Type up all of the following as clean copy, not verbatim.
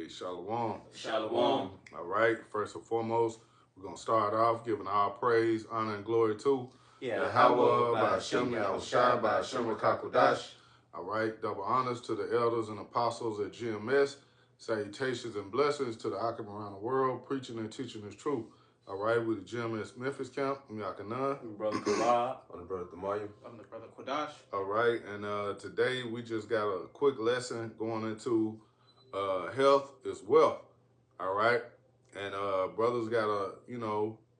Shalom. Shalom. All right. First and foremost, we're going to start off giving all praise, honor, and glory to Yahweh, by Hashem, Yahushua, by Hashem, Kakodash. All right. Double honors to the elders and apostles at GMS. Salutations and blessings to the Akim around the world, preaching and teaching this truth. All right. With the GMS Memphis camp, I'm Yakanan. Brother Karab. I'm the brother Tamayu. I'm the brother Kodash. All right. And today we just got a quick lesson going into health is wealth. All right. And brothers gotta,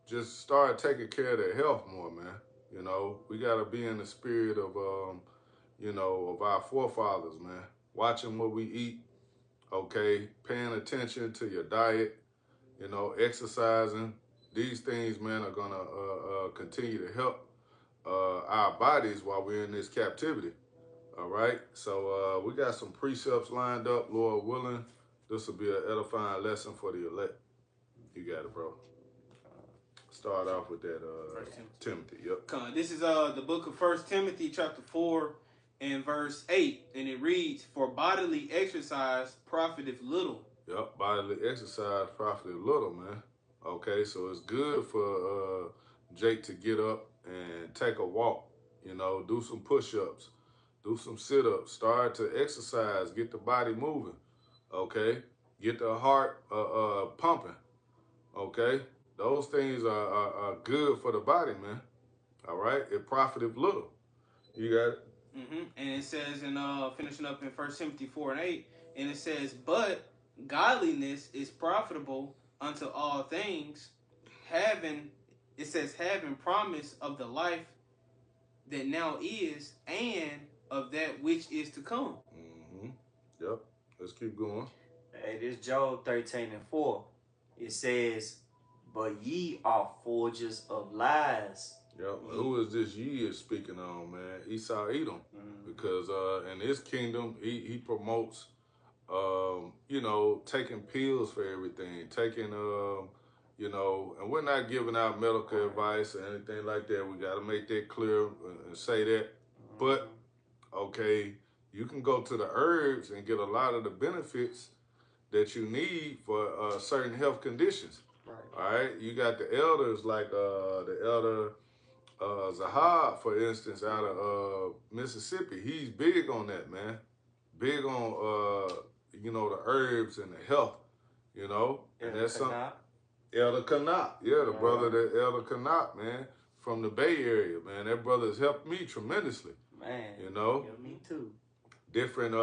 just start taking care of their health more, man. We gotta be in the spirit of of our forefathers, man. Watching what we eat, okay, paying attention to your diet, exercising. These things, man, are gonna continue to help our bodies while we're in this captivity. All right, so we got some precepts lined up, Lord willing. This will be an edifying lesson for the elect. You got it, bro. Start off with that, Timothy. Yep. This is the book of 1 Timothy chapter 4 and verse 8. And it reads, "For bodily exercise profiteth little." Yep, bodily exercise profiteth little, man. Okay, so it's good for Jake to get up and take a walk, do some push-ups. Do some sit-ups, start to exercise, get the body moving, okay? Get the heart pumping, okay? Those things are good for the body, man, all right? It profiteth little. You got it? And it says, finishing up in 1 Timothy 4 and 8, and it says, "But godliness is profitable unto all things, having promise of the life that now is, and of that which is to come." Yep. Let's keep going. Hey, this Job 13 and 4. It says, "But ye are forgers of lies." Yep. Who is this ye is speaking on, man? Esau Edom. Because in his kingdom, he promotes, taking pills for everything, taking, and we're not giving out medical advice or anything like that. We got to make that clear and say that. But okay, you can go to the herbs and get a lot of the benefits that you need for certain health conditions. Right. All right, you got the elders like the elder Zahab, for instance, out of Mississippi. He's big on that, man. Big on the herbs and the health, and that's something. Elder Kanat, yeah, the brother that Elder Kanat, man, from the Bay Area, man. That brother has helped me tremendously. Man, Yeah, me too. Different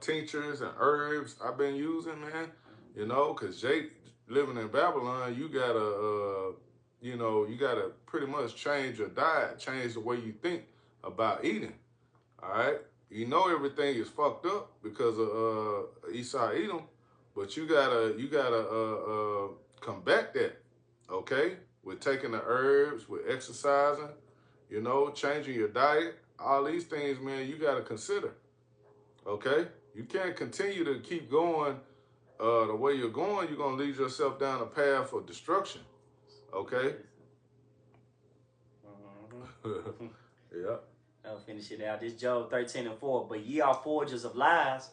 tinctures and herbs I've been using, man. Because Jake living in Babylon, you gotta pretty much change your diet, change the way you think about eating. All right, everything is fucked up because of Esau Edom, but you gotta combat that, okay? With taking the herbs, with exercising, changing your diet. All these things, man, you got to consider, okay? You can't continue to keep going the way you're going. You're going to lead yourself down a path of destruction, okay? Yeah. I'll finish it out. This Job 13 and 4. "But ye are forgers of lies,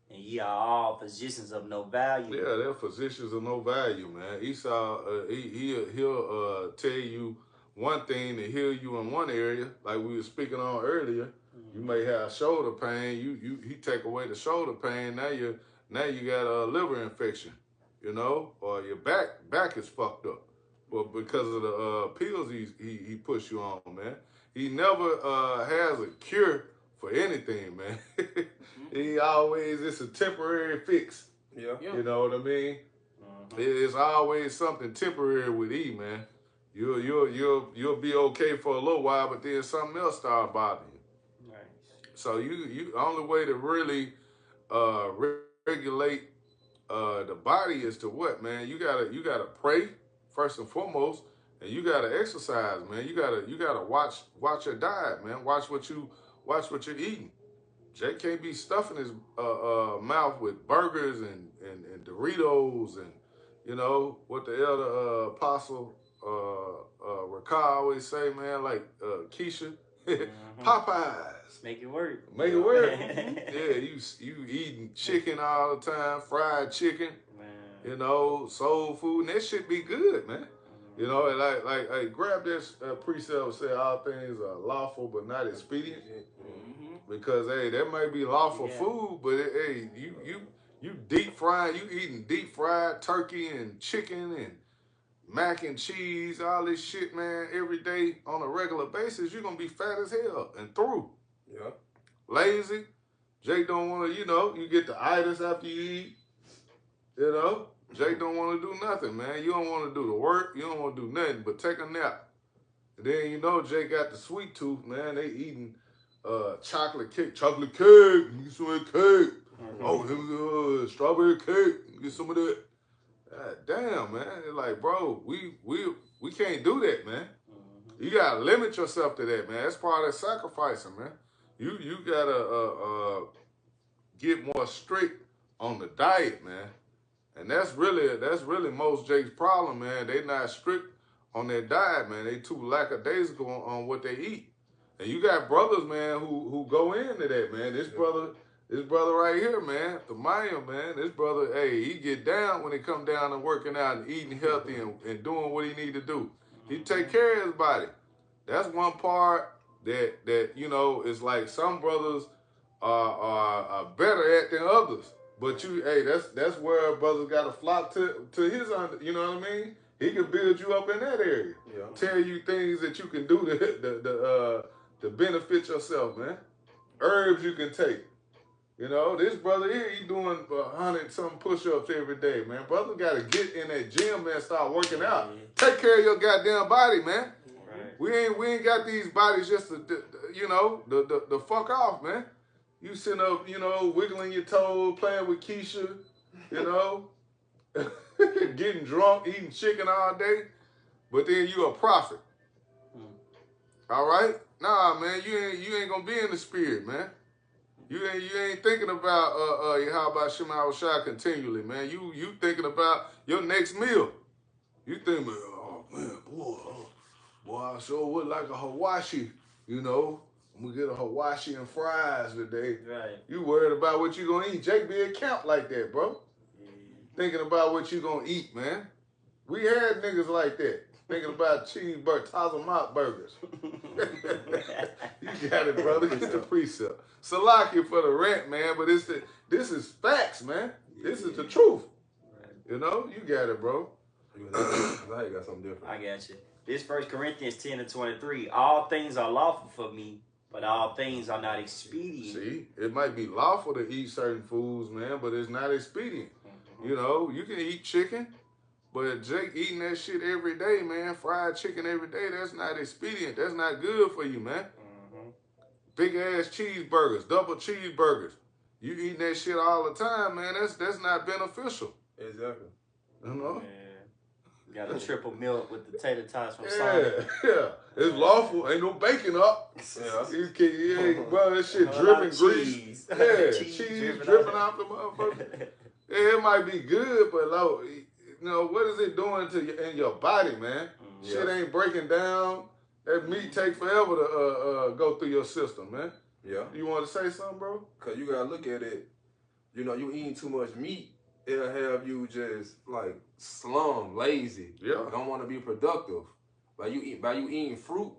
and ye are all physicians of no value." Yeah, they're physicians of no value, man. Esau, he'll tell you one thing to heal you in one area, like we were speaking on earlier. You may have shoulder pain. He take away the shoulder pain. Now you got a liver infection, or your back is fucked up, but because of the pills he push you on, man. He never has a cure for anything, man. It's a temporary fix. Yeah. You know what I mean? It's always something temporary with E, man. You'll be okay for a little while, but then something else start bothering you. Right. So you only way to really regulate the body is to what, man? You gotta pray first and foremost, and you gotta exercise, man. You gotta watch your diet, man. Watch what you're eating. Jay can't be stuffing his mouth with burgers and Doritos and what the elder apostle Rakah always say, man, like Keisha, Popeyes. Make it work. Make it work. Yeah, you eating chicken all the time, fried chicken. Man. You know, soul food, and that shit be good, man. You know, and like grab this precept say all things are lawful but not expedient, because hey, that might be lawful food, but hey, you deep frying, you eating deep fried turkey and chicken and mac and cheese, all this shit, man, every day on a regular basis, you're gonna be fat as hell and through. Yeah. Lazy. Jake don't want to, you get the itis after you eat. You know, Jake don't want to do nothing, man. You don't want to do the work. You don't want to do nothing but take a nap. And then Jake got the sweet tooth, man. They eating chocolate cake. Get some of that cake. Oh, here we go, strawberry cake. Get some of that. God damn, man. It's like, bro, we can't do that, man. You gotta limit yourself to that, man. That's part of sacrificing, man. You gotta get more strict on the diet, man. And that's really most Jake's problem, man. They not strict on their diet, man. They too lackadaisical on what they eat. And you got brothers, man, who go into that, man. This brother right here, man, the Maya, man, this brother, hey, he get down when it come down to working out and eating healthy and doing what he need to do. He take care of his body. That's one part that is like some brothers are better at than others. But that's where brothers got to flock to his under. You know what I mean? He can build you up in that area. Yeah. Tell you things that you can do to benefit yourself, man. Herbs you can take. This brother here, he doing 100-something push-ups every day, man. Brother got to get in that gym, man, start working out. Take care of your goddamn body, man. Right. We ain't got these bodies just to fuck off, man. You sitting up, wiggling your toes, playing with Keisha, getting drunk, eating chicken all day, but then you a prophet. All right? Nah, man, you ain't gonna be in the spirit, man. You ain't thinking about how about Shema Shai continually, man. You thinking about your next meal. You think, oh man, boy, I sure would like a Hawashi, I'm gonna get a Hawashi and fries today. Right. You worried about what you gonna eat. Jake be at camp like that, bro. Thinking about what you gonna eat, man. We had niggas like that. Thinking about cheeseburger, Tazamat burgers. You got it, brother. It's the precept. Salakia for the rent, man, but this is facts, man. This is the truth. You got it, bro. I got something different. I got you. This 1 Corinthians 10:23. All things are lawful for me, but all things are not expedient. See, it might be lawful to eat certain foods, man, but it's not expedient. You can eat chicken, but Jake eating that shit every day, man, fried chicken every day, that's not expedient. That's not good for you, man. Big ass cheeseburgers, double cheeseburgers. You eating that shit all the time, man, that's not beneficial. Exactly. Man. Got a triple milk with the tater tots from Sonic. Yeah. It's lawful. Ain't no bacon up. Bro, that shit dripping grease. Yeah, cheese dripping out the motherfucker. Yeah, it might be good, but what is it doing in your body, man? Shit ain't breaking down. That meat take forever to go through your system, man. Yeah. You want to say something, bro? Cause you gotta look at it. You eating too much meat, it'll have you just like slum, lazy. Yeah. Don't want to be productive. By you eating fruit,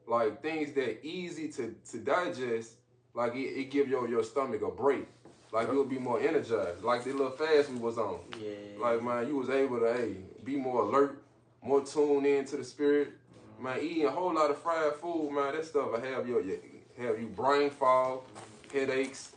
like things that easy to digest, like it give your stomach a break. Like you'll be more energized. Like the little fast we was on. Yeah. Like man, you was able to be more alert, more tuned into the spirit. Man, eating a whole lot of fried food, man, that stuff will have you brain fog, headaches,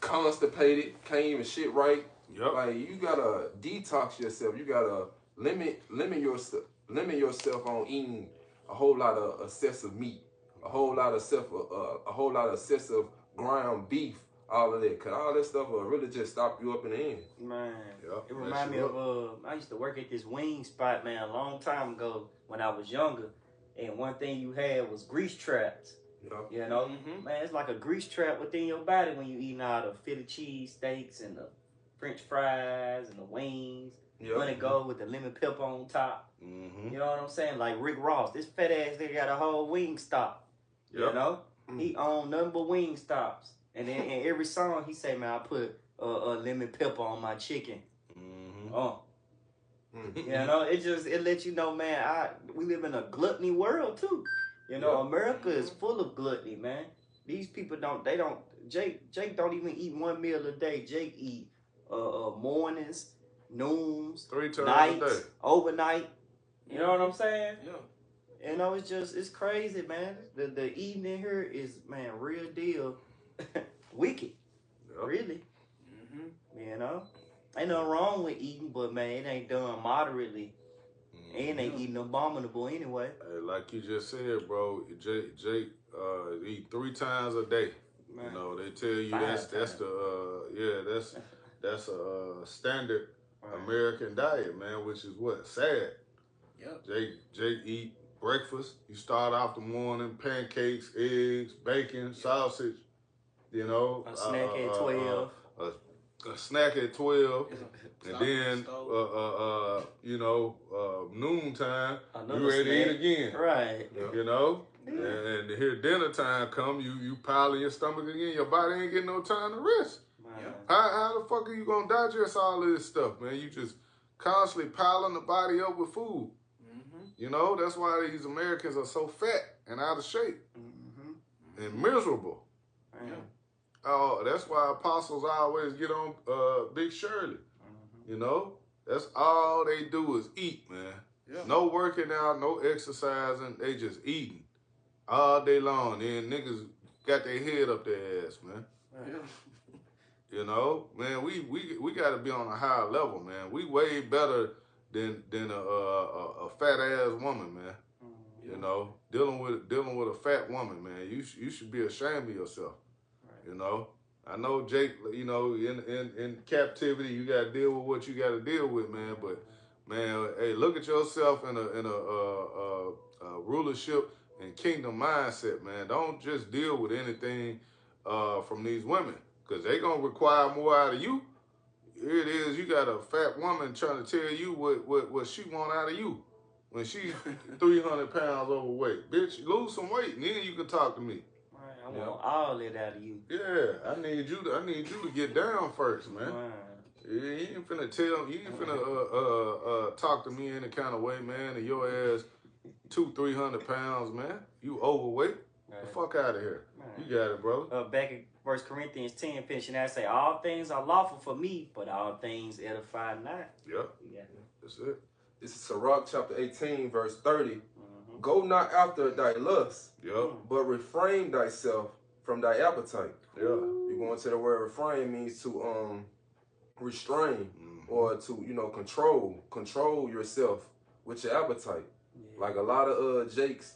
constipated, can't even shit right. Yep. Like you gotta detox yourself. You gotta limit yourself on eating a whole lot of excessive meat, a whole lot of excessive ground beef, all of that. Cause all that stuff will really just stop you up in the end. Man, Yep. it remind me of I used to work at this wing spot, man, a long time ago when I was younger, and one thing you had was grease traps. Yeah. Man, it's like a grease trap within your body when you eating all the Philly cheese steaks and the French fries and the wings. Yep. When it go with the lemon pepper on top. Mm-hmm. You know what I'm saying? Like Rick Ross, this fat ass nigga got a whole wing stop. You Yep. know, he owned nothing but wing stops, and then in every song he say, "Man, I put lemon pepper on my chicken." Mm-hmm. Oh, Mm. you know, it lets you know, man. We live in a gluttony world too. You know, Yep. America is full of gluttony, man. These people don't. They don't. Jake don't even eat one meal a day. Jake eat mornings, noons, 3 times a nights, day. overnight. You know what I'm saying? Yeah. You know, it's crazy, man. The eating in here is, man, real deal wicked. Yep. Really. Mm-hmm. You know? Ain't nothing wrong with eating, but man, it ain't done moderately. And they eating abominable anyway. Hey, like you just said, bro, Jake eat 3 times a day. Man. You know, they tell you 5 that's times. that's a standard Right. American diet, man, which is what? Sad. Yep. Jake eat breakfast. You start off the morning, pancakes, eggs, bacon, sausage, you know. A snack at 12. A snack at 12. And Stop then, the stove. noontime, Another you ready to snack. eat again. Right. You know? Yeah. And here dinner time come, you piling your stomach again. Your body ain't getting no time to rest. Man. How the fuck are you gonna digest all of this stuff, man? You just constantly piling the body up with food. Mm-hmm. You know, that's why these Americans are so fat and out of shape Mm-hmm. and miserable. Man. Oh, that's why apostles always get on Big Shirley. Mm-hmm. You know, that's all they do is eat, man. Yeah. No working out, no exercising. They just eating all day long. Then niggas got their head up their ass, man. Yeah. You know, man, we got to be on a higher level, man. We way better than a fat ass woman, man. Mm-hmm. You know, dealing with a fat woman, man. You should be ashamed of yourself. Right. You know, I know Jake. You know, in captivity, you got to deal with what you got to deal with, man. But man, hey, look at yourself in a rulership and kingdom mindset, man. Don't just deal with anything from these women, because they gonna require more out of you. Here it is, you got a fat woman trying to tell you what she want out of you when she's 300 pounds overweight. Bitch, lose some weight, and then you can talk to me. Right. I want all that out of you. Yeah, I need you to get down first, man. Right. You ain't finna talk to me any kind of way, man, and your ass 200-300 pounds, man. You overweight. Right. The fuck out of here. Right. You got it, bro. Back in 1 Corinthians 10, finishing that, say, all things are lawful for me, but all things edify not. Yep, Yeah. that's it. This is Sirach chapter 18, verse 30. Mm-hmm. Go not after thy lust, Yep, but refrain thyself from thy appetite. yeah. You go into the word refrain means to restrain or to, you know, control yourself with your appetite. Yeah. Like a lot of Jakes,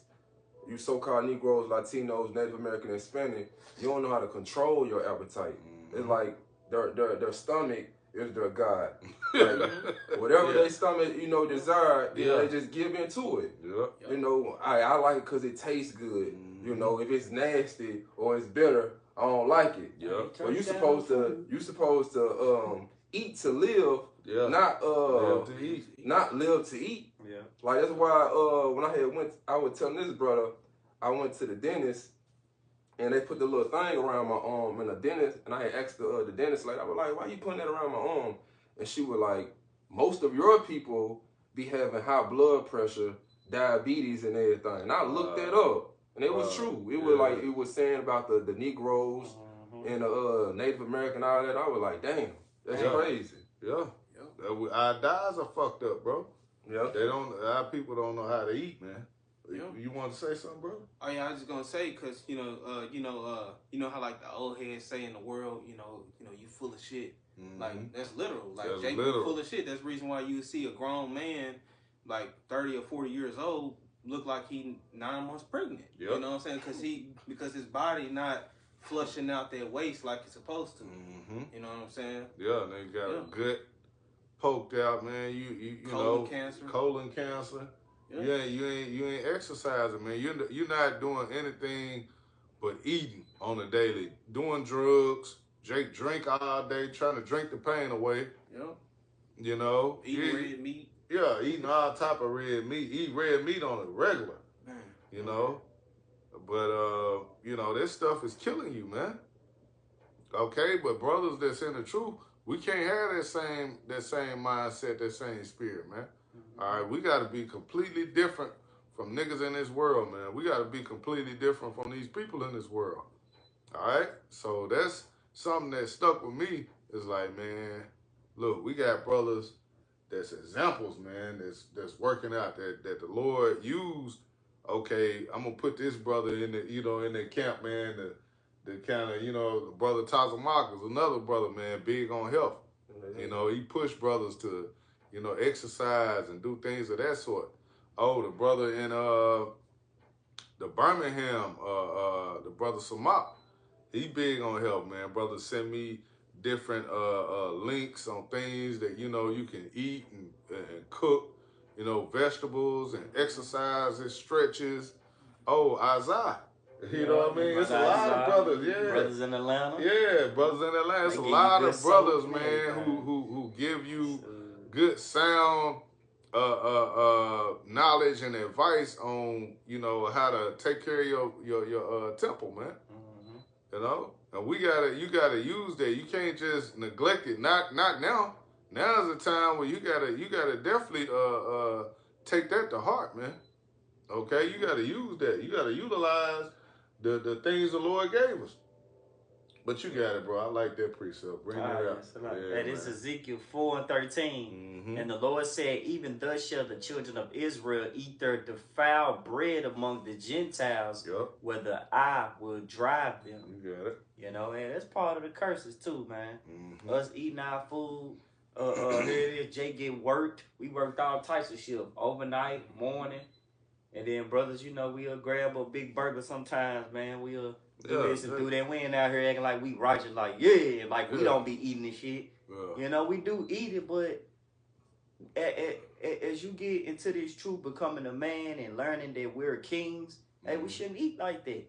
you so-called Negroes, Latinos, Native American, and Hispanic, you don't know how to control your appetite. It's like their stomach is their God. Like, whatever their stomach, you know, desire, then they just give into it. Yeah. You know, I like it because it tastes good. You know, if it's nasty or it's bitter, I don't like it. Yeah. Well, you supposed to eat to live, Yeah. not Live to eat. not live to eat. Yeah. Like that's why when I was telling this brother, I went to the dentist and they put the little thing around my arm, and the dentist, and I had asked the dentist, like, I was like, why you putting that around my arm? And she was like, most of your people be having high blood pressure, diabetes, and everything. And I looked that up, and it was true. It was like, it was saying about the Negroes and the Native American, all that. I was like, damn, that's crazy. Yeah. Our diets are fucked up, bro. Yeah. Our people don't know how to eat, man. Yeah. You want to say something, bro? Oh yeah, I was just gonna say, cause you know how like the old heads say in the world, you full of shit. Mm-hmm. Like that's literal. Like That's Jake literal. full of shit. That's the reason why you see a grown man, like 30 or 40 years old, look like he 9 months pregnant. Yep. You know what I'm saying? Because his body not flushing out that waste like it's supposed to. Mm-hmm. You know what I'm saying? Yeah, and they got a gut poked out, man. You Colon cancer. colon cancer. Yeah. You ain't exercising, man. You're not doing anything but eating on a daily, doing drugs. Jake drink all day, trying to drink the pain away. Yep. You know, Eating red meat. Yeah, eating all type of red meat. Eat red meat on a regular. Man. You know, you know, this stuff is killing you, man. Okay, but brothers that's in the truth, we can't have that same mindset, that same spirit, man. All right, we got to be completely different from niggas in this world, man. We got to be completely different from these people in this world. All right, so that's something that stuck with me. Is like, man, look, we got brothers that's examples, man. That's working out that the Lord used. Okay, I'm gonna put this brother in the in the camp, man. The kind of the brother Tazamak is another brother, man, big on health. You know, he pushed brothers to exercise and do things of that sort. Oh, the brother in the Birmingham, the brother Samak, he big on health, man. Brother send me different links on things that you can eat and cook, vegetables and exercises, stretches. Oh, Isaiah. You know what I mean? It's a lot of brothers, yeah. Brothers in Atlanta. Yeah, brothers in Atlanta. It's a lot of brothers, man, who give you good sound knowledge and advice on, how to take care of your temple, man. You know? And you gotta use that. You can't just neglect it. Not now. Now is the time where you gotta definitely take that to heart, man. Okay? You gotta use that. You gotta utilize the things the Lord gave us. But you got it, bro. I like that precept. Bring it up. That is Ezekiel 4:13. And the Lord said, even thus shall the children of Israel eat their defiled bread among the Gentiles, whether I will drive them. You got it. And that's part of the curses too, man. Us eating our food. Here it is. Jay get worked. We worked all types of shit. Overnight, morning. And then, brothers, we'll grab a big burger sometimes, man. We'll do this and do that. We ain't out here acting like we righteous, like, we don't be eating this shit. We do eat it, but as you get into this truth, becoming a man and learning that we're kings, hey, we shouldn't eat like that.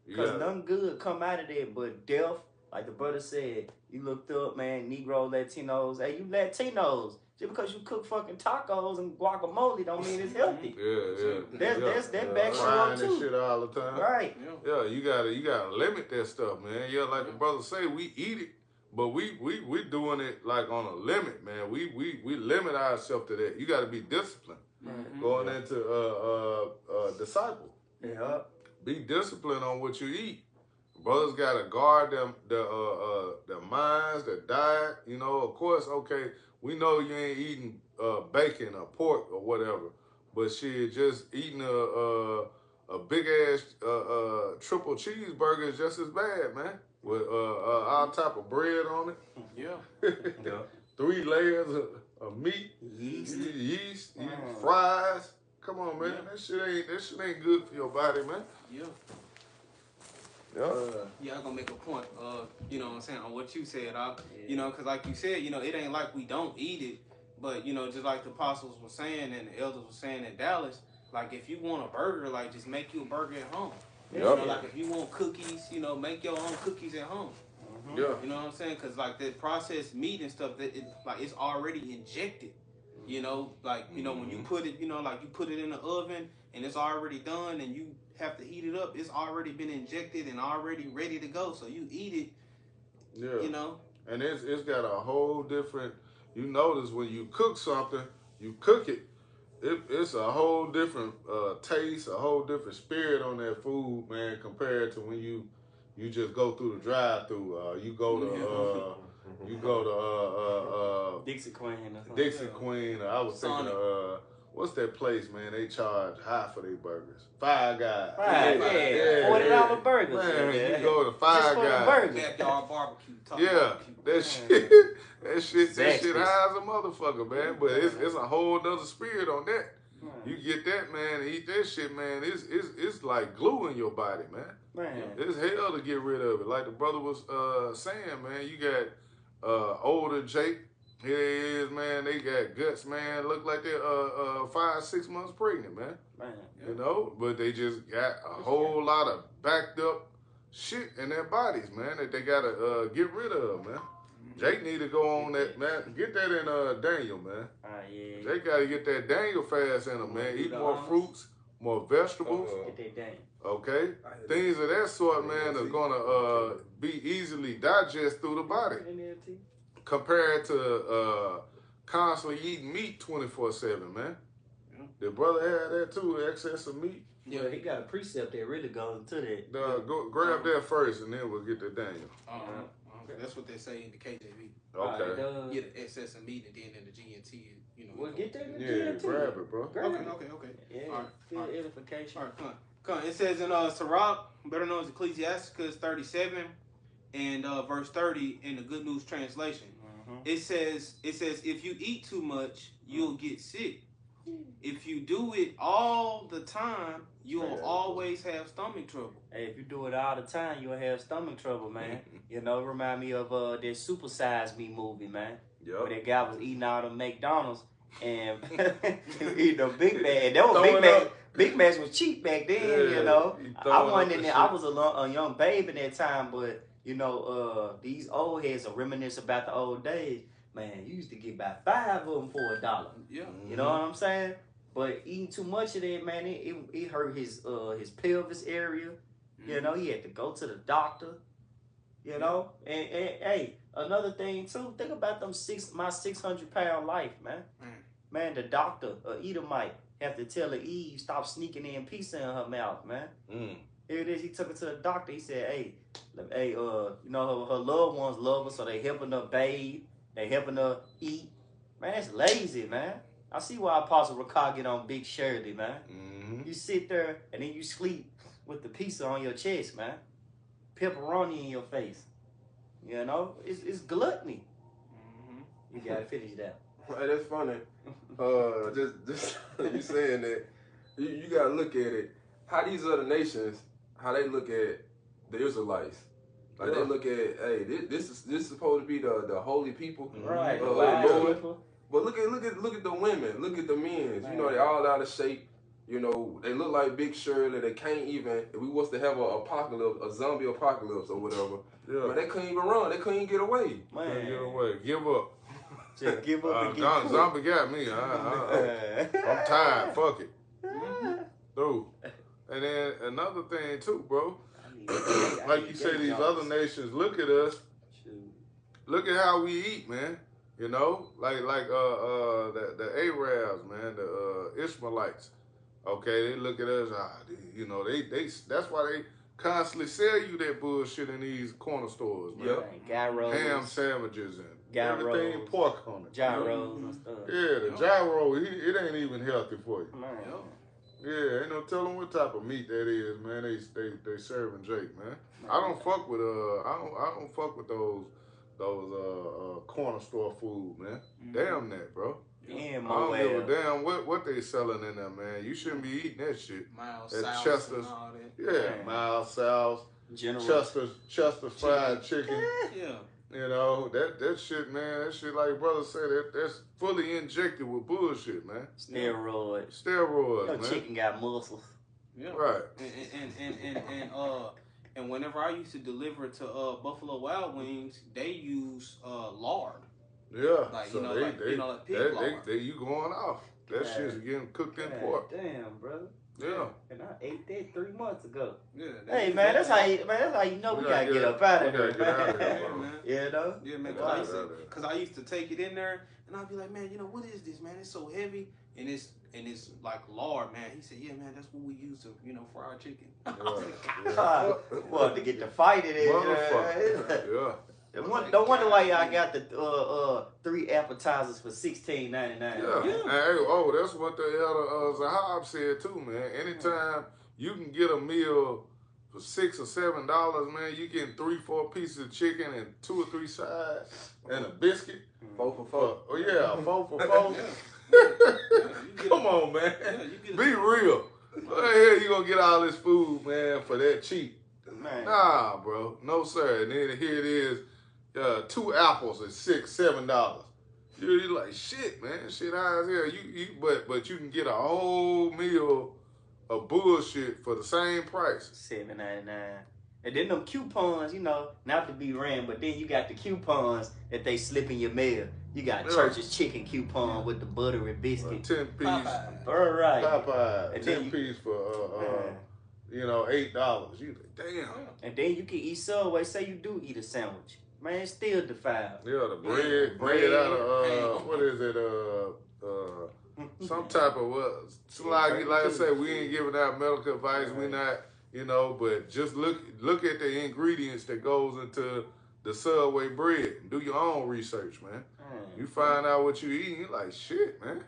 Because nothing good come out of that but death. Like the brother said, you looked up, man, Negro, Latinos. Hey, you Latinos. Just because you cook fucking tacos and guacamole don't mean it's healthy. That backs you up too. Shit all the time. Right. Yeah, you gotta limit that stuff, man. Yeah, like the brother say, we eat it, but we doing it like on a limit, man. We limit ourselves to that. You gotta be disciplined. Going into disciple. Yeah. Be disciplined on what you eat. Brothers gotta guard them their minds, their diet. Of course, okay. We know you ain't eating bacon or pork or whatever, but shit, just eating a big ass triple cheeseburger is just as bad, man. With all type of bread on it. Yeah. 3 layers of meat, yeast, fries. Come on, man. That shit ain't good for your body, man. Yeah, I'm gonna make a point, what I'm saying, on what you said, because like you said, it ain't like we don't eat it, but, just like the apostles were saying and the elders were saying in Dallas, like, if you want a burger, like, just make you a burger at home. Like, if you want cookies, make your own cookies at home. You know what I'm saying? Because, like, that processed meat and stuff, it's already injected. When you put it, like, you put it in the oven and it's already done and you have to heat it up, it's already been injected and already ready to go. So you eat it, And it's got a whole different, you notice when you cook something, you cook it, it's a whole different taste, a whole different spirit on that food, man, compared to when you just go through the drive-through. You go to Dixie Queen or something. Dixie Queen. I was thinking what's that place, man? They charge high for their burgers. Five Guys. $40 burgers. Man, you go to Five Guys. Backyard barbecue. That shit high as a motherfucker, man. But it's a whole nother spirit on that. You get that, man, and eat that shit, man. It's like glue in your body, man. It's hell to get rid of it. Like the brother was saying, man, you got older Jake. Here it is, man. They got guts, man. Look like they're 5-6 months pregnant, man. But they just got a whole lot of backed up shit in their bodies, man, that they gotta get rid of, man. Jake need to go on that, man. Get that in Daniel, man. Jake gotta get that Daniel fast in him, man. Eat more fruits, more vegetables. Get that dang. Okay, things of that sort, man, are gonna be easily digested through the body compared to constantly eating meat 24/7, man. The brother had that too, excess of meat. Yeah, he got a precept that really goes into that. Go grab that first, and then we'll get to Daniel. That's what they say in the KJV. Okay. Get an excess of meat, and then in the GNT, you know. We'll get that in the Yeah, GNT. grab it, bro. Okay. Yeah, All right. edification. All right, come on. It says in Sirach, better known as Ecclesiasticus 37 and verse 30 in the Good News translation. It says if you eat too much, you'll get sick. If you do it all the time, you'll always have stomach trouble. Hey, if you do it all the time, you'll have stomach trouble, man. You know, remind me of that Super Size Me movie, man. Yep. Where that guy was eating all the McDonald's and eating a Big Mac. And that was Big Macs was cheap back then, you know. I wasn't in there. I was a young babe in that time, but you know, these old heads are reminisce about the old days. Man, you used to get about 5 of them for $1. Yeah. You know what I'm saying? But eating too much of that, man, it hurt his pelvis area. You know, he had to go to the doctor. You know, and hey, another thing too. Think about my 600-pound life, man. Man, the doctor, Edomite, have to tell her Eve stop sneaking in pizza in her mouth, man. Here it is. He took her to the doctor. He said, hey, you know, her loved ones love her, so they helping her bathe. They helping her eat. Man, that's lazy, man. I see why Apostle Rakah get on Big Shirley, man. You sit there and then you sleep with the pizza on your chest, man. Pepperoni in your face. You know, it's gluttony. You gotta finish that. Hey, that's funny. Just you saying that, you gotta look at it. How these other nations, how they look at the Israelites. Like they look at, hey, this is supposed to be the holy people, Right? Lord. But look at the women, look at the men. You know, they all out of shape. You know, they look like Big Shirley. They can't even. If we was to have a zombie apocalypse or whatever, man, they couldn't even run. They couldn't even get away. Man, Can't get away. Give up. Just give up and get Zombie got me. I'm tired. Fuck it. Dude. And then another thing too, bro. Like you say, these other nations look at us. Look at how we eat, man. You know, like the Arabs, man, the Ishmaelites. Okay, they look at us. You know, they that's why they constantly sell you that bullshit in these corner stores, man. Gyros, ham sandwiches and gyros, everything pork on it. Gyros and stuff. Yeah, the gyro, it ain't even healthy for you. Man. Yeah, ain't no telling what type of meat that is, man. They serving Jake, man. I don't fuck with I don't fuck with those corner store food, man. Damn that, bro. Damn, I don't give a damn what they selling in there, man. You shouldn't be eating that shit. Mild At South Chester's, and all that. yeah, Mild South, General. Chester's fried chicken. Yeah. You know, that shit, man, that shit, like brother said, that's fully injected with bullshit, man. Steroids. Steroids, Your man. chicken got muscles. Yeah. Right. And whenever I used to deliver to Buffalo Wild Wings, they use lard. Yeah. Like, So like pig lard. you going off. That shit's getting cooked in pork. Damn, brother. Yeah. And I ate that 3 months ago. Yeah. Hey, man, that's how you know we gotta get up out of we gotta here, get out of man. here, bro. man. You know? Yeah, man. Right. Because I used to take it in there, and I'd be like, man, you know, what is this, man? It's so heavy, and it's like lard, man. He said, yeah, man, that's what we use to, for our chicken. Yeah. Well, to get the fight in it. Motherfucker. Yeah. No wonder why y'all got the 3 appetizers for $16.99. Yeah. Hey, that's what the elder Zahab said too, man. Anytime you can get a meal for $6 or $7, man, you getting 3-4 pieces of chicken and 2 or 3 sides and a biscuit. 4 for 4. Oh yeah, 4 for 4. Come on, man. Be real. Where the hell you gonna get all this food, man, for that cheap? Man. Nah, bro. No, sir. And then here it is, 2 apples at $6, $7. You're like, shit, man. Shit high as hell. But you can get a whole meal of bullshit for the same price. $7.99. And then them coupons, you know, not to be ran, but then you got the coupons that they slip in your mail. You got Church's chicken coupon with the buttery biscuit. 10 piece. Popeye. All right. Popeye. And 10 then piece for, you know, $8. You damn. And then you can eat Subway. Say you do eat a sandwich. Man, it's still defiled. Yeah, the bread out of, what is it, some type of like I said, we ain't giving out medical advice. We not, you know, but just look at the ingredients that goes into the Subway bread. Do your own research, man. You find out what you eating, you like, shit, man.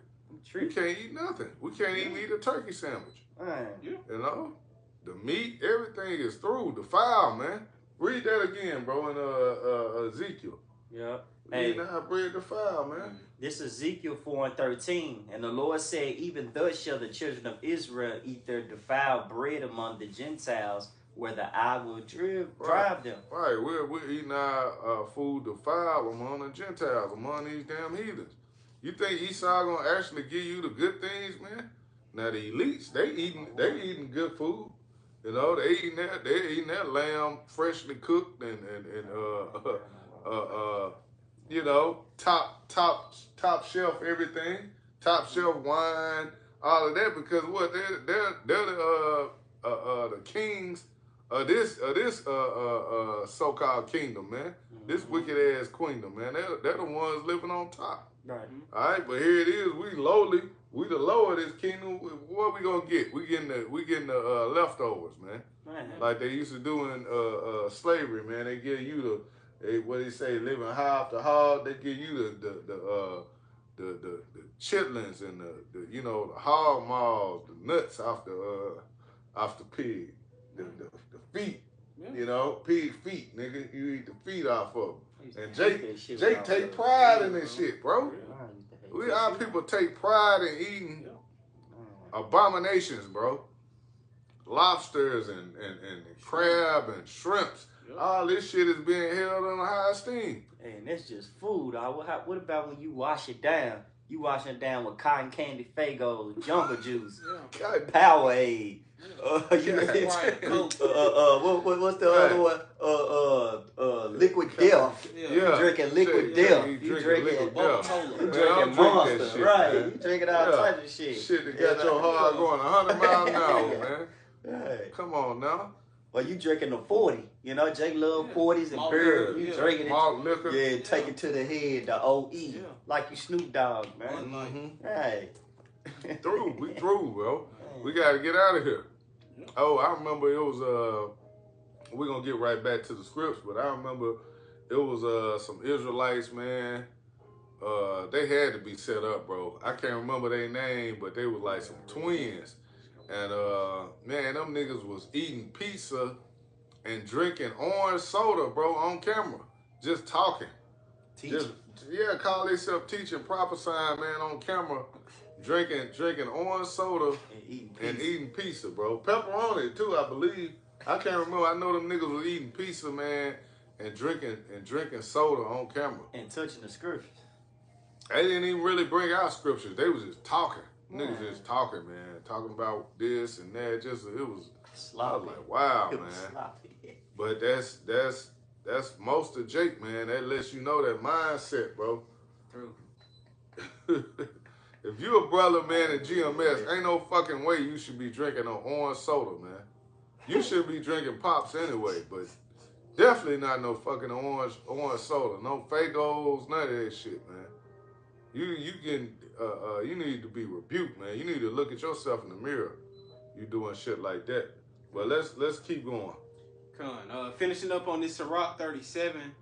You can't eat nothing. We can't even eat a turkey sandwich. You know, the meat, everything is through the file, man. Read that again, bro, in Ezekiel. Yeah. Hey, now bread the file, man. This is Ezekiel 4:13. And the Lord said, even thus shall the children of Israel eat their defiled bread among the Gentiles, whether I will drive them. Right, we're eating our food defiled among the Gentiles, among these damn heathens. You think Esau gonna actually give you the good things, man? Now the elites, they eating good food. You know, they eating that lamb freshly cooked and you know, top shelf everything, top shelf wine, all of that, because what they're the kings of this so-called kingdom, man. This wicked ass kingdom, man. They're the ones living on top. Right. All right, but here it is. We lowly. We the lower of this kingdom. What we gonna get? We getting the leftovers, man. Like they used to do in slavery, man. They give you what they say, living high off the hog. They give you the chitlins and the you know, the hog maws, the nuts off the pig, the feet. Yeah. You know, pig feet, nigga. You eat the feet off of them. And Jake take pride in this shit, bro. Our people take pride in eating abominations, bro. Lobsters and crab and shrimps. All this shit is being held in high esteem. And that's just food. What about when you wash it down? You wash it down with cotton candy, Fagos, Jungle Juice, Powerade. What's the other one? Liquid Death. You drinking Liquid Death. You drinking Monster. Right. You drinking all types of shit. Shit that got your heart going 100 miles an hour, man. Come on now. Well, you drinking the 40. You know, Jake love 40s and beer. You drinking it. Malt liquor. Yeah, take it to the head, the OE. Like you Snoop Dogg, man. Right. We through, bro. We got to get out of here. Oh, I remember it was, we're going to get right back to the scripts, but I remember it was some Israelites, man. They had to be set up, bro. I can't remember their name, but they was like some twins. And, man, them niggas was eating pizza and drinking orange soda, bro, on camera. Just talking. Teaching. Call themselves teaching, prophesying, man, on camera. Drinking orange soda and eating pizza, bro. Pepperoni too, I believe. I can't remember. I know them niggas was eating pizza, man, and drinking soda on camera. And touching the scriptures. They didn't even really bring out scriptures. They was just talking. Niggas just talking, man. Talking about this and that. It was sloppy. I was like, wow, man. Sloppy. But that's most of Jake, man. That lets you know that mindset, bro. True. If you a brother, man, in GMS, ain't no fucking way you should be drinking no orange soda, man. You should be drinking Pops anyway, but definitely not no fucking orange soda. No Fagos, none of that shit, man. You need to be rebuked, man. You need to look at yourself in the mirror. You doing shit like that. But let's keep going. Finishing up on this Sirach 37,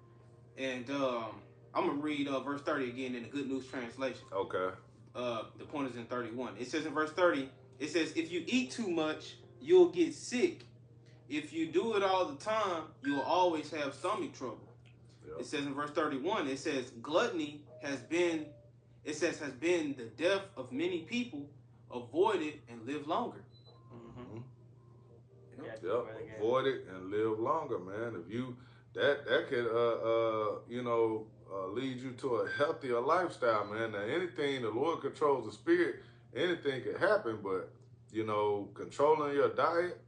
and I'm gonna read verse 30 again in the Good News Translation. Okay. The point is in 31. It says in verse 30, it says, if you eat too much, you'll get sick. If you do it all the time, you'll always have stomach trouble. Yep. It says in verse 31, it says, gluttony has been the death of many people. Avoid it and live longer. Mm-hmm. Yep. Avoid it and live longer, man. If you that could lead you to a healthier lifestyle, man. Now, anything, the Lord controls the spirit, anything could happen, but, controlling your diet,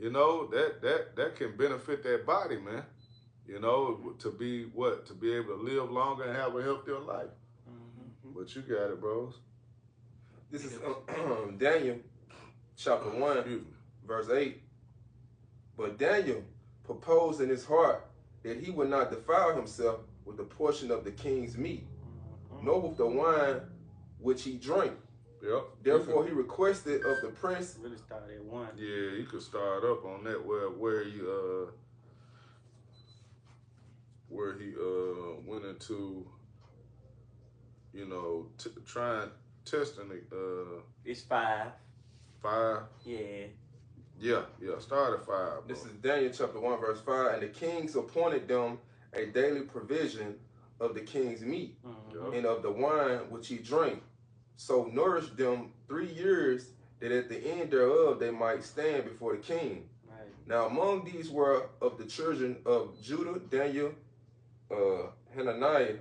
you know, that can benefit that body, man. You know, to be able to live longer and have a healthier life. Mm-hmm. But you got it, bros. This is Daniel chapter 1, Excuse me. verse 8. But Daniel proposed in his heart that he would not defile himself with the portion of the king's meat, nor with the wine which he drank. Yep. Therefore he requested of the prince. Really started at 1. Yeah, you could start up on that where he went into, you know, testing the It's 5. 5. Yeah. Yeah. Start at 5. Bro. This is Daniel chapter 1, verse 5. And the kings appointed them a daily provision of the king's meat Mm-hmm. and of the wine which he drank. So nourished them 3 years, that at the end thereof they might stand before the king. Right. Now among these were of the children of Judah, Daniel, Hananiah,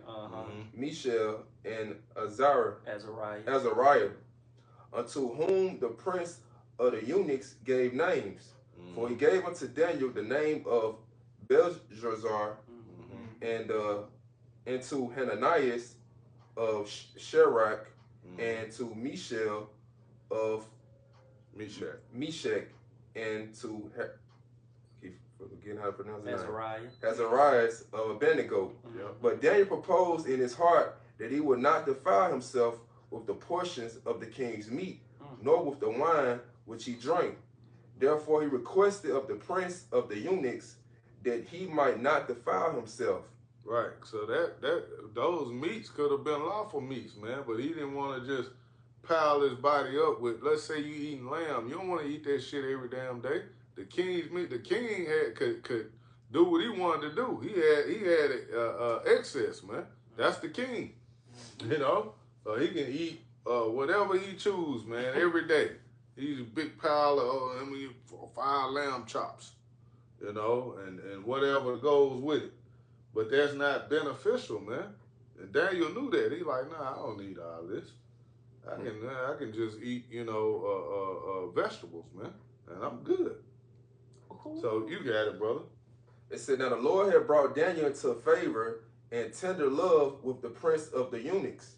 Mishael, and Azariah, unto whom the prince of the eunuchs gave names. For he gave unto Daniel the name of Belshazzar, and to Hananias of Shadrach, and to Mishael of Meshach, and to keep forgetting how to pronounce his name. Azarias of Abednego. But Daniel proposed in his heart that he would not defile himself with the portions of the king's meat, nor with the wine which he drank. Therefore he requested of the prince of the eunuchs that he might not defile himself. Right. So those meats could have been lawful meats, man, but he didn't want to just pile his body up with, let's say you eating lamb. You don't want to eat that shit every damn day. The king's meat, the king could do what he wanted to do. He had excess, man. That's the king. You know? So he can eat whatever he choose, man, every day. He's a big pile of 5 lamb chops, you know, and whatever goes with it. But that's not beneficial, man. And Daniel knew that. He like, nah, I don't need all this. I can just eat, you know, vegetables, man, and I'm good. So you got it, brother. It said, now the Lord had brought Daniel into favor and tender love with the prince of the eunuchs.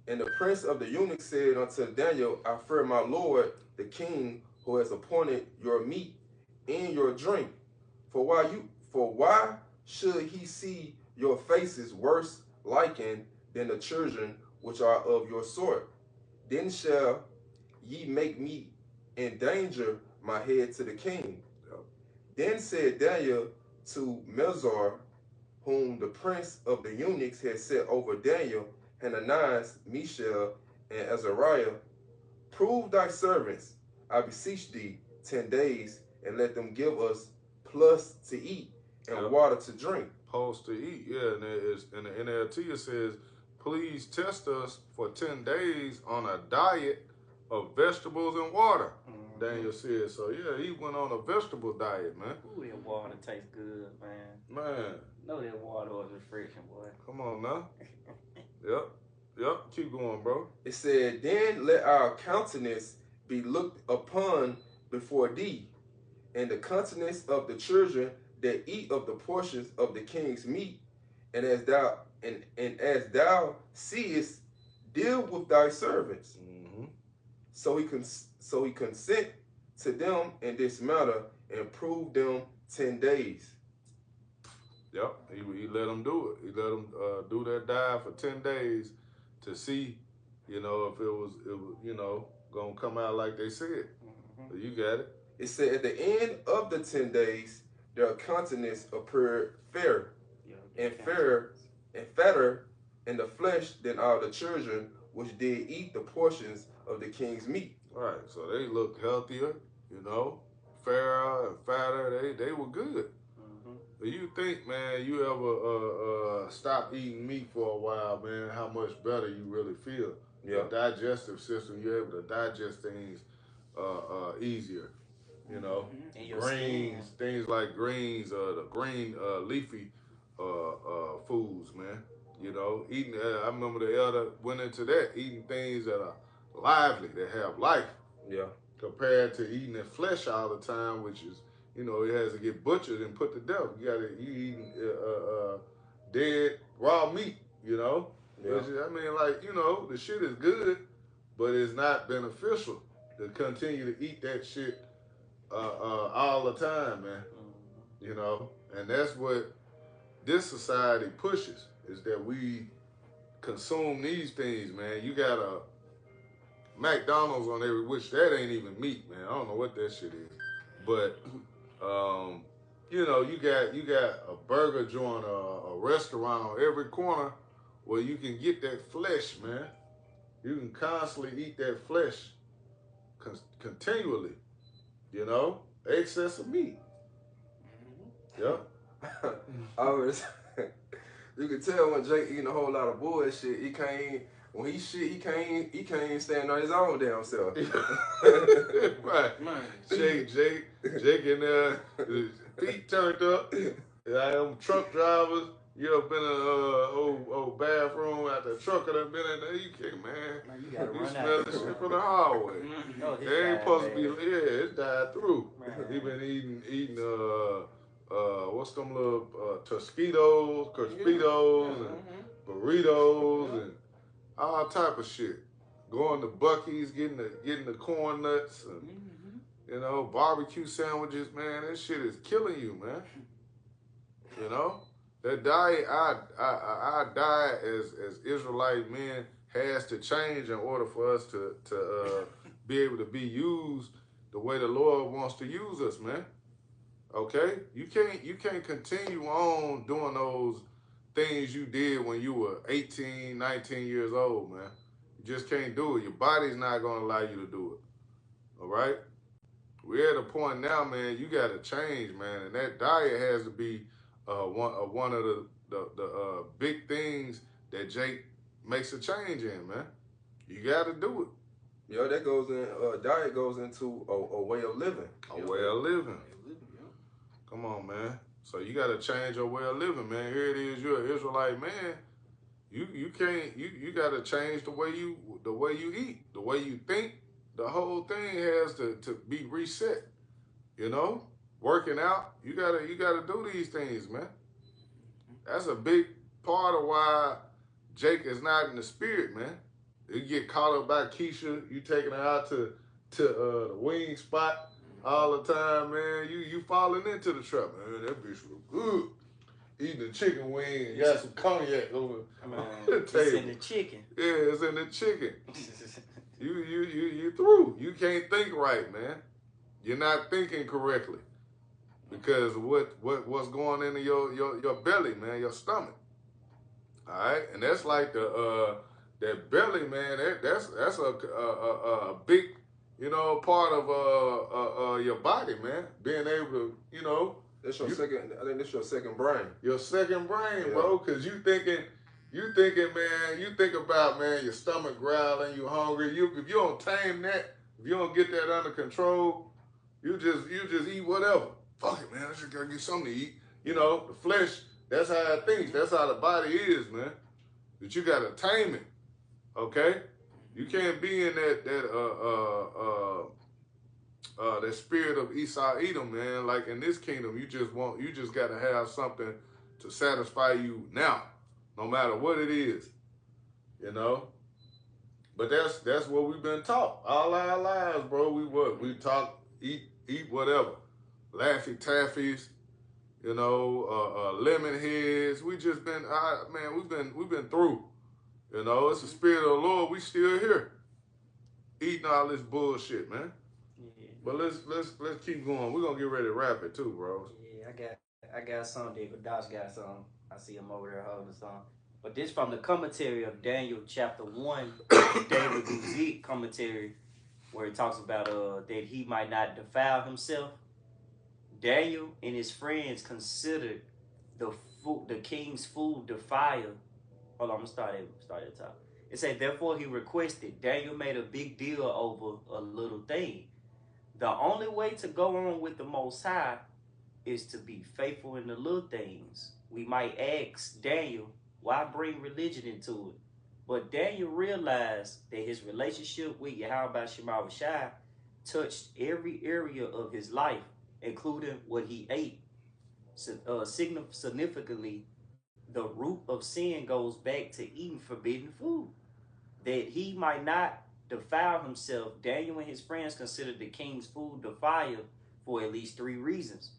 And the prince of the eunuchs said unto Daniel, I fear my lord, the king, who has appointed your meat and your drink. For why should he see your faces worse likened than the children which are of your sort? Then shall ye make me endanger my head to the king. Then said Daniel to Melzar, whom the prince of the eunuchs had set over Daniel, Hananias, Mishael, and Azariah, prove thy servants, I beseech thee, 10 days, and let them give us plus to eat and water to drink. Supposed to eat, yeah. And in the NLT it says, please test us for 10 days on a diet of vegetables and water. Daniel said, so yeah, he went on a vegetable diet, man. Ooh, that water tastes good, man. Man. Know that water was refreshing, boy. Come on now. Yep. Keep going, bro. It said, then let our countenance be looked upon before thee, and the countenance of the children that eat of the portions of the king's meat, and as thou seest, deal with thy servants. So he consent to them in this matter and prove them 10 days. Yep, he let them do it. He let them do that dive for 10 days to see, you know, if it was you know, gonna come out like they said. So you got it. It said at the end of the 10 days, their countenance appeared fair, and fairer and fatter in the flesh than all the children which did eat the portions of the king's meat. All right, so they looked healthier, you know, fairer and fatter. They were good. But you think, man, you ever stop eating meat for a while, man, how much better you really feel. Yeah. The digestive system, you're able to digest things easier. You know, greens, things like greens, the green leafy foods, man. You know, eating. I remember the elder went into that, eating things that are lively, that have life. Yeah. Compared to eating the flesh all the time, which is you know, it has to get butchered and put to death. You eating dead raw meat, you know. Yeah. I mean, like, you know, the shit is good, but it's not beneficial to continue to eat that shit all the time, man. You know, and that's what this society pushes, is that we consume these things, man. You got a McDonald's on every, which that ain't even meat, man. I don't know what that shit is, but you know, you got a burger joint, a restaurant on every corner where you can get that flesh, man. You can constantly eat that flesh continually, you know, excess of meat. Yep. I was, you can tell when Jake eating a whole lot of bullshit. He can't. When he shit, he can't even stand on his own damn self. Right. Man. Jake in there, his feet turned up. Like them truck drivers, you ever been in a old bathroom at the trucker that been in there? You can't, man. You gotta You run smell out. the shit from the hallway. You know his They ain't guy, supposed to be, man. yeah, it's died through. Man. He been eating what's them little Tostitos, Crispitos, and burritos, and all type of shit. Going to Buc-ee's, getting the corn nuts, and you know, barbecue sandwiches, man. That shit is killing you, man. You know, that diet, our diet as Israelite men has to change in order for us to be able to be used the way the Lord wants to use us, man. Okay, you can't continue on doing those things you did when you were 18, 19 years old, man. You just can't do it. Your body's not gonna allow you to do it. All right. We're at a point now, man. You got to change, man, and that diet has to be one of the big things that Jake makes a change in, man. You got to do it. Yo, that goes in. Diet goes into a way of living. A way of living. Come on, man. So you got to change your way of living, man. Here it is. You're an Israelite man. You can't. You got to change the way you eat, the way you think. The whole thing has to be reset, you know? Working out, you gotta do these things, man. That's a big part of why Jake is not in the spirit, man. You get caught up by Keisha, you taking her out to the wing spot all the time, man. You falling into the trap, man. That bitch was good. Eating a chicken wing and got some cognac over the table. It's in the chicken. Yeah, it's in the chicken. You through. You can't think right, man. You're not thinking correctly because of what's going into your belly, man, your stomach. All right, and that's like that belly, man. That's a big, you know, part of your body, man. Being able to, you know. That's your second. I think that's your second brain. Your second brain, bro, because you thinking, man, you think about, man, your stomach growling, you hungry. If you don't tame that, if you don't get that under control, you just eat whatever. Fuck it, man, I just gotta get something to eat. You know, the flesh, that's how it thinks. That's how the body is, man. But you gotta tame it, okay? You can't be in that spirit of Esau Edom, man. Like in this kingdom, you just gotta have something to satisfy you now, no matter what it is, you know. But that's what we've been taught all our lives, bro. We talk, eat whatever, Laffy Taffies, you know, lemon heads. We just been, man, we've been through, you know. It's the spirit of the Lord. We still here, eating all this bullshit, man. Yeah. But let's keep going. We're gonna get ready to wrap it too, bro. Yeah, I got some. David Dodge got some. I see him over there holding some. But this from the commentary of Daniel chapter 1, David Guzik commentary, where he talks about that he might not defile himself. Daniel and his friends considered the king's food defiled. Hold on, I'm gonna start at the top. It said, therefore he requested. Daniel made a big deal over a little thing. The only way to go on with the Most High is to be faithful in the little things. We might ask Daniel, why bring religion into it? But Daniel realized that his relationship with Yahweh Shema Shai touched every area of his life, including what he ate. Significantly, the root of sin goes back to eating forbidden food. That he might not defile himself, Daniel and his friends considered the king's food defiled for at least 3 reasons.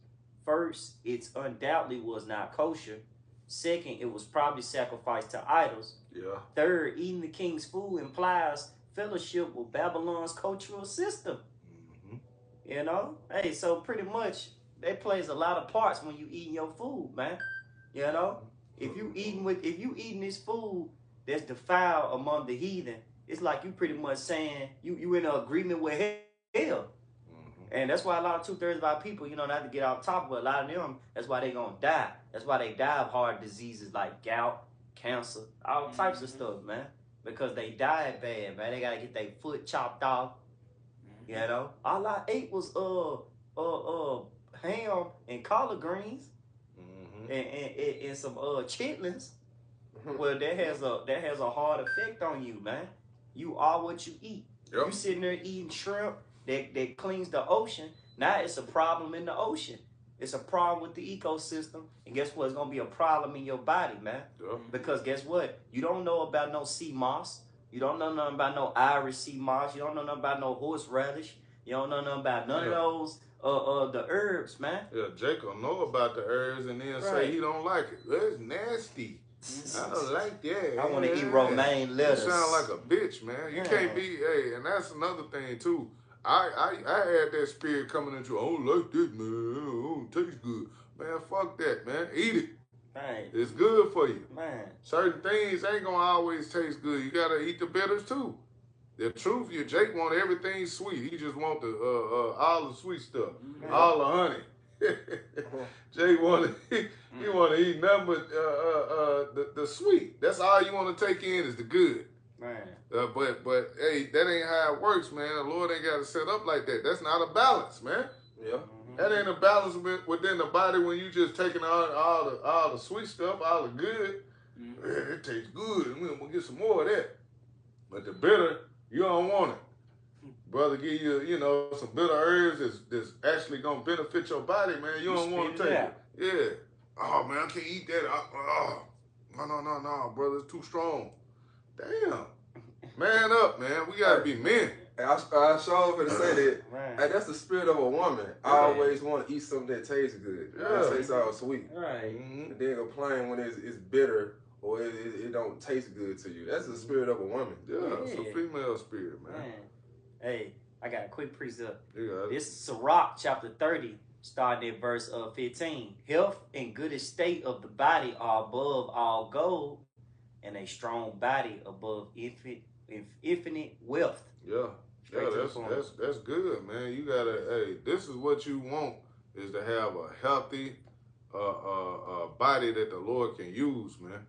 First, it undoubtedly was not kosher. Second, it was probably sacrificed to idols. Yeah. Third, eating the king's food implies fellowship with Babylon's cultural system. Mm-hmm. You know? Hey, so pretty much that plays a lot of parts when you eating your food, man. You know? If you eating this food that's defiled among the heathen, it's like you pretty much saying you in an agreement with hell. And that's why a lot of 2/3 of our people, you know, not to get off top, but a lot of them, that's why they gonna die. That's why they die of hard diseases like gout, cancer, all types of stuff, man. Because they died bad, man. They gotta get their foot chopped off. You know, all I ate was ham and collard greens and some chitlins. Well, that has a hard effect on you, man. You are what you eat. Yep. You sitting there eating shrimp that cleans the ocean. Now it's a problem in the ocean. It's a problem with the ecosystem. And guess what? It's going to be a problem in your body, man. Yep. Because guess what? You don't know about no sea moss. You don't know nothing about no Irish sea moss. You don't know nothing about no horseradish. You don't know nothing about none of those the herbs, man. Yeah, Jacob know about the herbs and then say he don't like it. That's nasty. I don't like that. I want to eat romaine lettuce. You sound like a bitch, man. You can't be, and that's another thing too. I had that spirit coming into you. I don't like this, man. It don't taste good. Man, fuck that, man. Eat it. Right. It's good for you. Man. Certain things ain't gonna always taste good. You gotta eat the bitters too. The truth, Jake want everything sweet. He just want the all the sweet stuff, all the honey. Jake he want to eat nothing but the sweet. That's all you want to take in is the good. Man. But hey, that ain't how it works, man. The Lord ain't got to set up like that. That's not a balance, man. Yeah. That ain't a balance within the body when you just taking all the sweet stuff, all the good. Man, it tastes good. We're gonna get some more of that. But the bitter, you don't want it. Brother give you, some bitter herbs that's actually gonna benefit your body, man. You don't want to take it. Yeah. Oh man, I can't eat that. No, brother, it's too strong. Damn. Man up, man. We gotta be men. I sure for to say that. Hey, that's the spirit of a woman. I always want to eat something that tastes good. That tastes all sweet. Right. And then complain when it's bitter or it don't taste good to you. That's the spirit of a woman. Yeah, it's a female spirit, man. Hey, I got a quick precept. Yeah. This is Sirach chapter 30, starting at verse 15. Health and good estate of the body are above all gold, and a strong body above infinite wealth. Yeah. That's good, man. You gotta, this is what you want, is to have a healthy body that the Lord can use, man.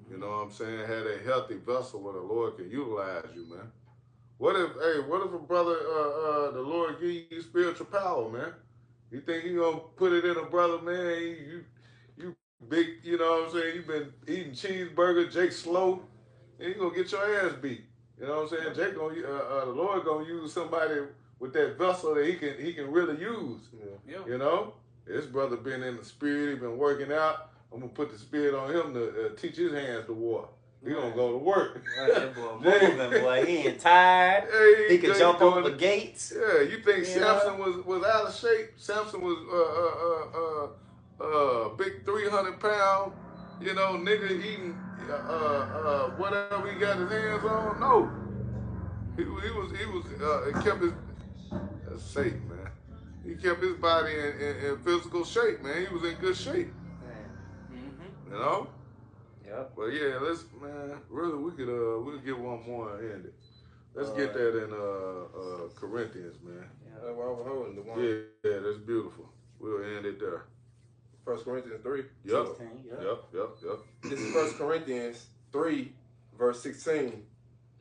You know what I'm saying? Have a healthy vessel where the Lord can utilize you, man. What if a brother, the Lord give you spiritual power, man? You think you gonna put it in a brother, man? You big, you know what I'm saying? You been eating cheeseburger, Jake slow, and you gonna get your ass beat. You know what I'm saying? Jake gonna, the Lord gonna use somebody with that vessel that he can really use. Yeah. You know, this brother been in the spirit, he been working out. I'm gonna put the spirit on him to teach his hands to war. He gonna go to work. That boy moving, boy. He ain't tired. Hey, he can jump over the gates. Yeah, you think Samson was out of shape? Samson was big 300-pound, nigga eating whatever he got his hands on. No, he kept his that's safe, man. He kept his body in physical shape, man. He was in good shape. You know? Yep. But yeah, really we could we'll get one more and end it. Let's get that in Corinthians, man. That's why we're holding the one. Yeah, that's beautiful. We'll end it there. 1 Corinthians 3. Yep. 16, Yep. This is 1 Corinthians 3, verse 16.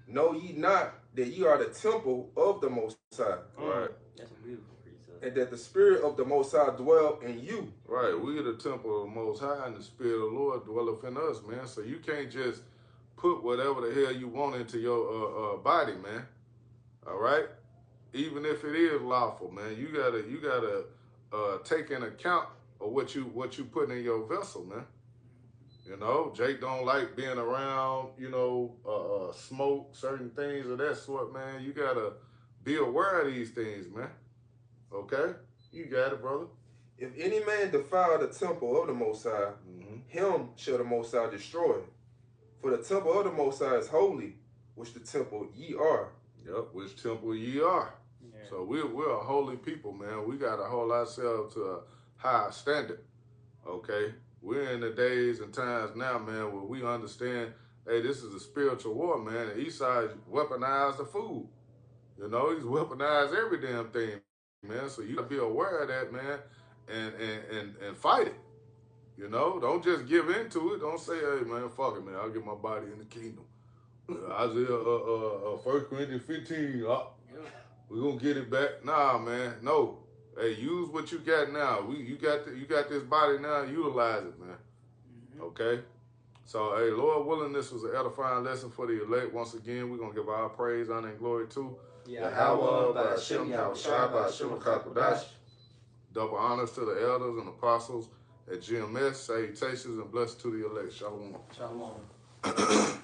Know ye not that ye are the temple of the Most High? Right. That's a beautiful precept. And that the Spirit of the Most High dwell in you. Right. We are the temple of the Most High, and the Spirit of the Lord dwelleth in us, man. So you can't just put whatever the hell you want into your body, man. All right? Even if it is lawful, man, you gotta take into account of what you put in your vessel, man. You know, Jake don't like being around, smoke, certain things of that sort, man. You gotta be aware of these things, man. Okay? You got it, brother. If any man defile the temple of the Most High, him shall the Most High destroy. For the temple of the Most High is holy, which the temple ye are. Yep, which temple ye are. Yeah. So we're a holy people, man. We gotta hold ourselves to a high standard. Okay? We're in the days and times now, man, where we understand, hey, this is a spiritual war, man. And Esau weaponized the food. You know, he's weaponized every damn thing, man. So you gotta be aware of that, man, and fight it. You know, don't just give into it. Don't say, hey, man, fuck it, man. I'll get my body in the kingdom. Isaiah, 1 Corinthians 15, we're gonna get it back. Nah, man, no. Hey, use what you got now. You got this body now. Utilize it, man. Okay. So, hey, Lord willing, this was an edifying lesson for the elect. Once again, we're gonna give our praise, honor, and glory to Yahweh, by Hashem, Yahushua, by Hashem, Kakodash. Double honors to the elders and apostles at GMS. Salutations and blessings to the elect. Shalom. Shalom.